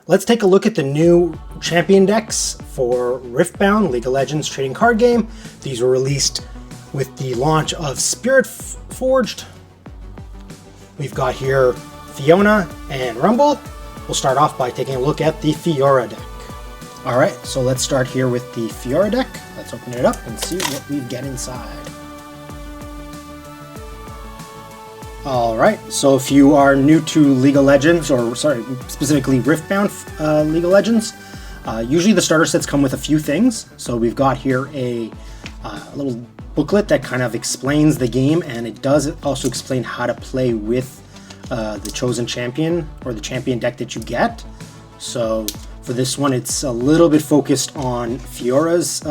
let's take a look at the new champion decks for Riftbound, League of Legends trading card game. These were released with the launch of Spiritforged. We've got here Fiora and Rumble. We'll start off by taking a look at the Fiora deck. Alright, so let's start here with the Fiora deck. Let's open it up and see what we get inside. Alright, so if you are new to League of Legends, or sorry, specifically Riftbound League of Legends, usually the starter sets come with a few things. So we've got here a little booklet that kind of explains the game, and it does also explain how to play with the chosen champion or the champion deck that you get. So for this one, it's a little bit focused on Fiora's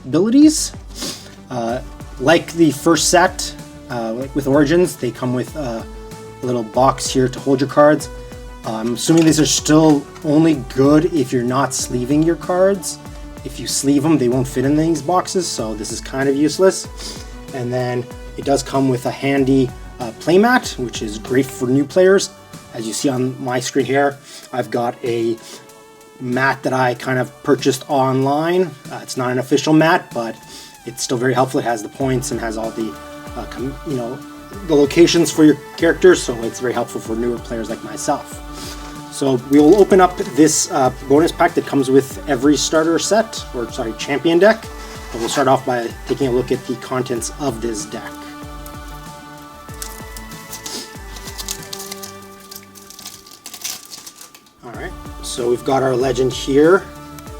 abilities. Like the first set, like with Origins, they come with a little box here to hold your cards. I'm assuming these are still only good if you're not sleeving your cards. If you sleeve them, they won't fit in these boxes, so this is kind of useless. And then it does come with a handy playmat, which is great for new players. As you see on my screen here, I've got a mat that I kind of purchased online. It's not an official mat, but it's still very helpful. It has the points and has all the the locations for your characters, so it's very helpful for newer players like myself. So we'll open up this bonus pack that comes with every starter set, or sorry, champion deck. But we'll start off by taking a look at the contents of this deck. Alright, so we've got our legend here.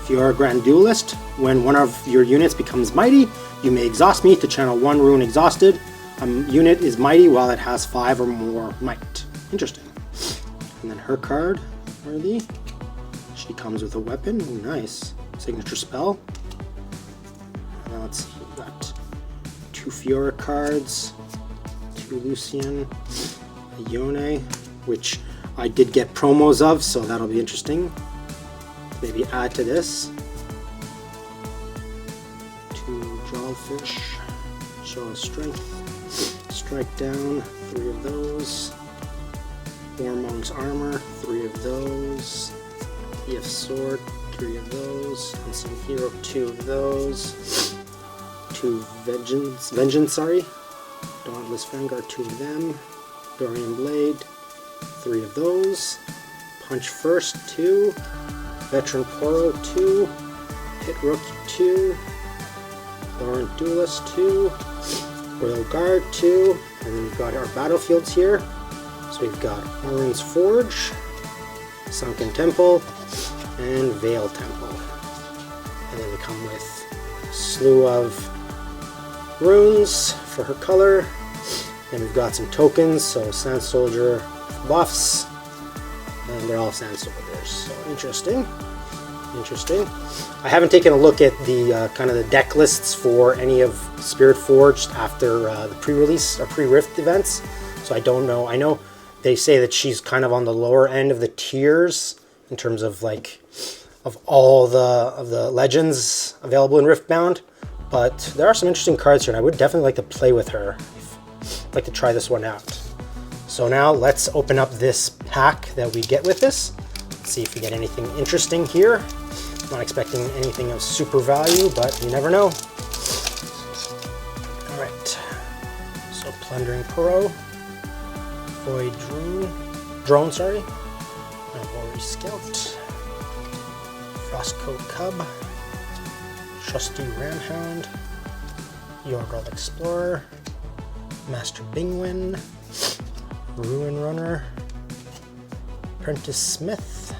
Fiora Grand Duelist. When one of your units becomes mighty, you may exhaust me to channel 1 rune exhausted. Unit is mighty while it has 5 or more might. Interesting. And then her card, worthy. She comes with a weapon. Ooh, nice. Signature spell. Now let's see, we've got 2 Fiora cards, 2 Lucian, a Yone, which I did get promos of, so that'll be interesting. Maybe add to this. 2 Jawfish, show us strength. Strike down, 3 of those. Warmonk's armor, 3 of those. EF sword, 3 of those. Unsung hero, 2 of those. 2 vengeance, sorry. Dauntless Vanguard, 2 of them. Dorian blade, 3 of those. Punch first, 2. Veteran Poro, 2. Hit Rookie, 2. Laurent Duelist, 2. Royal Guard, 2. And then we've got our battlefields here. So we've got Orin's Forge, Sunken Temple, and Veil Temple. And then we come with a slew of runes for her color. And we've got some tokens, so Sand Soldier buffs. And they're all Sand Soldiers, so interesting. Interesting. I haven't taken a look at the kind of the deck lists for any of Spiritforged after the pre-release or pre-Rift events, so I don't know. I know they say that she's kind of on the lower end of the tiers in terms of of all the legends available in Riftbound, but there are some interesting cards here, and I would definitely like to play with her. I'd like to try this one out. So now let's open up this pack that we get with this. Let's see if we get anything interesting here. Not expecting anything of super value, but you never know. Alright, so Plundering Poro, Void Drone, Warrior Scout, Frostcoat Cub, Trusty Ramhound, Yorgirl Explorer, Master Bingwin, Ruin Runner, Apprentice Smith,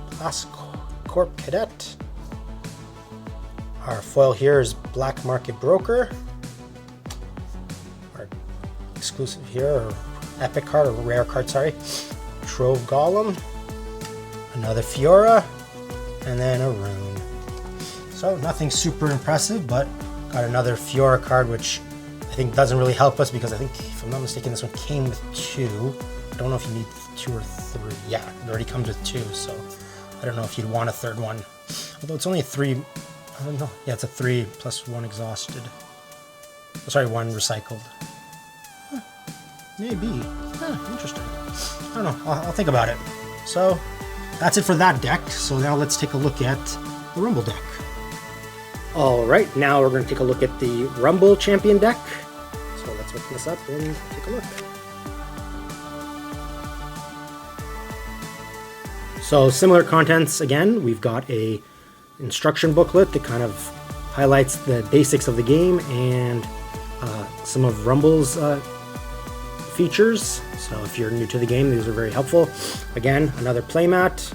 Classic Corp Cadet. Our foil here is Black Market Broker. Our exclusive here, or epic card, or rare card, sorry. Trove Golem. Another Fiora. And then a rune. So nothing super impressive, but got another Fiora card, which I think doesn't really help us because I think, if I'm not mistaken, this one came with 2. I don't know if you need 2 or 3. Yeah, it already comes with 2, so I don't know if you'd want a third one. Although it's only a 3, I don't know. Yeah, it's a 3 plus 1 exhausted. Oh, sorry, 1 recycled. Huh, maybe. Huh, interesting. I don't know. I'll think about it. So that's it for that deck. So now let's take a look at the Rumble deck. All right, now we're going to take a look at the Rumble champion deck. So let's open this up and take a look. So similar contents again. We've got a instruction booklet that kind of highlights the basics of the game and some of Rumble's features. So if you're new to the game, these are very helpful. Again, another playmat.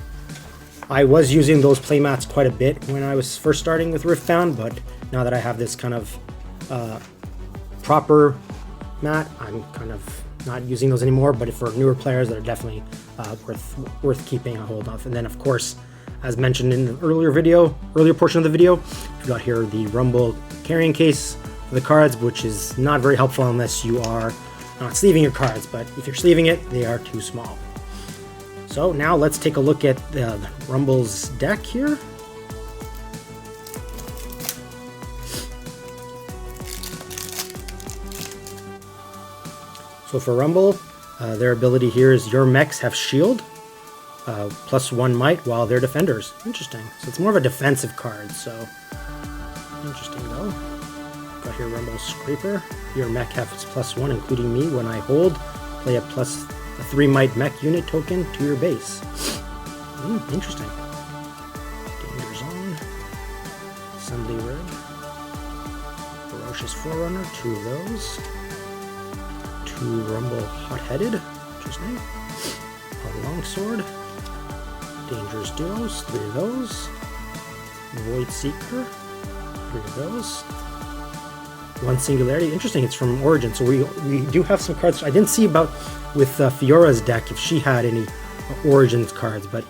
I was using those playmats quite a bit when I was first starting with Riftbound, but now that I have this kind of proper mat, I'm kind of not using those anymore. But for newer players, they're definitely worth keeping a hold of. And then, of course, as mentioned in the earlier portion of the video, we've got here the Rumble carrying case for the cards, which is not very helpful unless you are not sleeving your cards, but if you're sleeving it, they are too small. So now let's take a look at Rumble's deck here. So for Rumble, their ability here is your mechs have shield, +1 might while they're defenders. Interesting. So it's more of a defensive card, so interesting though. Got here Rumble's Scraper. Your mech has +1, including me. When I hold, play a 3 might mech unit token to your base. Interesting. Danger Zone. Assembly Rig. Ferocious Forerunner, 2 of those. 2 Rumble Hot-Headed. Interesting. A Longsword. Dangerous Duos, 3 of those. Void Seeker, 3 of those. 1 Singularity. Interesting, it's from Origin, so we do have some cards. I didn't see about with Fiora's deck if she had any Origins cards, but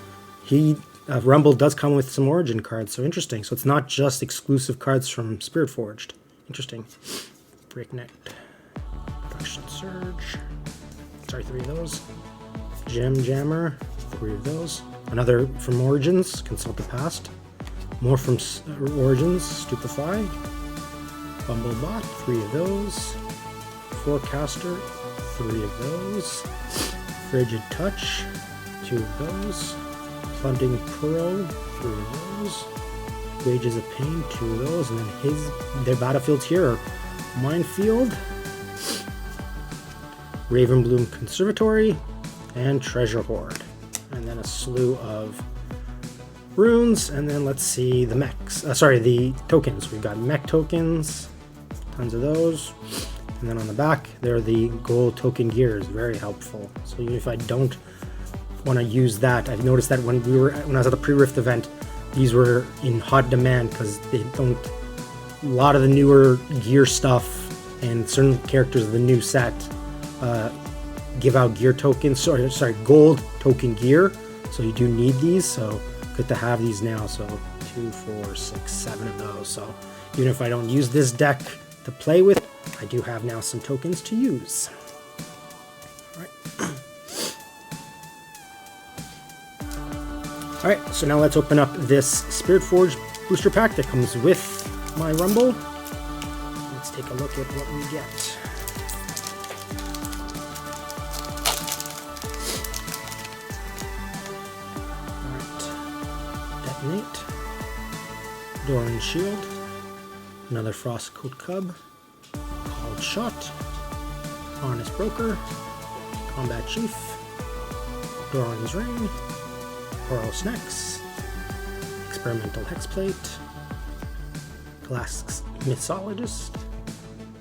Rumble does come with some Origin cards, so interesting. So it's not just exclusive cards from Spiritforged. Interesting. Breakneck. Production Surge. Sorry, 3 of those. Gem Jammer, 3 of those. Another from Origins, Consult the Past. More from Origins, Stupefy. Bumblebot, 3 of those. Forecaster, 3 of those. Frigid Touch, 2 of those. Plundering Pro, 3 of those. Wages of Pain, 2 of those. And then their battlefields here are Minefield, Ravenbloom Conservatory, and Treasure Hoard. And then a slew of runes, and then let's see the mechs. The tokens. We've got mech tokens, tons of those. And then on the back, there are the gold token gears, very helpful. So even if I don't want to use that, I've noticed that when I was at the pre-Rift event, these were in hot demand because they don't. A lot of the newer gear stuff and certain characters of the new set give out gear tokens. Sorry, gold token gear. So you do need these. So good to have these now. So 2, 4, 6, 7 of those. So even if I don't use this deck to play with, I do have now some tokens to use. Alright, so now let's open up this Spiritforged booster pack that comes with my Rumble. Let's take a look at what we get. Alright, Detonate, Doran Shield, another Frostcoat Cub, Called Shot, Honest Broker, Combat Chief, Doran's Ring, Coral Snacks, Experimental Hexplate, Glass Mythologist.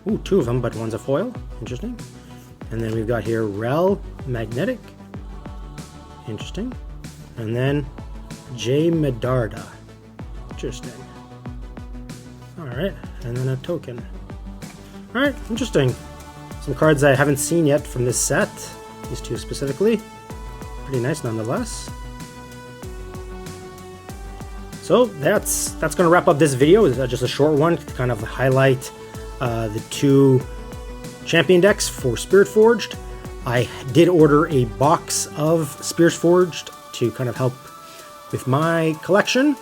Ooh, 2 of them, but one's a foil. Interesting. And then we've got here Rel Magnetic. Interesting. And then J Medarda. Interesting. Alright, and then a token. Alright, interesting. Some cards I haven't seen yet from this set. These 2 specifically. Pretty nice nonetheless. So that's going to wrap up this video. It's just a short one to kind of highlight the 2 champion decks for Spiritforged. I did order a box of Spiritforged to kind of help with my collection.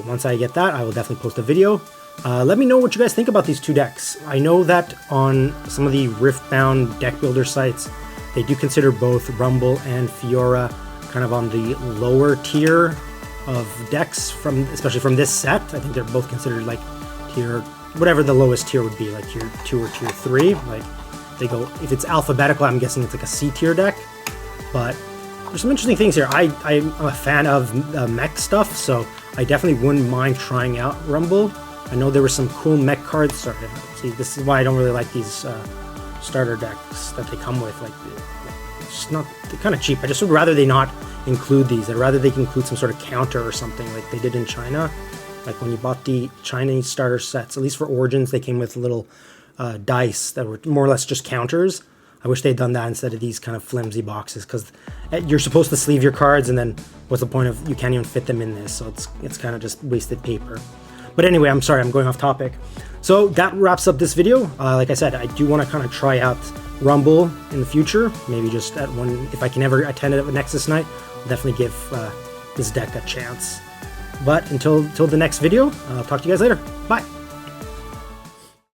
Once I get that, I will definitely post a video. Let me know what you guys think about these 2 decks. I know that on some of the Riftbound deck builder sites, they do consider both Rumble and Fiora kind of on the lower tier of decks, especially from this set. I think they're both considered like tier, whatever the lowest tier would be, like tier 2 or tier 3. Like they go, if it's alphabetical, I'm guessing it's like a C tier deck. But there's some interesting things here. I'm a fan of mech stuff, so I definitely wouldn't mind trying out Rumble. I know there were some cool mech cards. Sorry, see, this is why I don't really like these starter decks that they come with. Like, it's just not, they're kind of cheap. I just would rather they not include these. I'd rather they include some sort of counter or something like they did in China. Like when you bought the Chinese starter sets, at least for Origins, they came with little dice that were more or less just counters. I wish they'd done that instead of these kind of flimsy boxes, because you're supposed to sleeve your cards, and then what's the point of, you can't even fit them in this, so it's kind of just wasted paper. But anyway, I'm sorry, I'm going off topic. So that wraps up this video. Like I said, I do want to kind of try out Rumble in the future, maybe just at one, if I can ever attend it at Nexus Night, I'll definitely give this deck a chance. But until the next video, I'll talk to you guys later. Bye!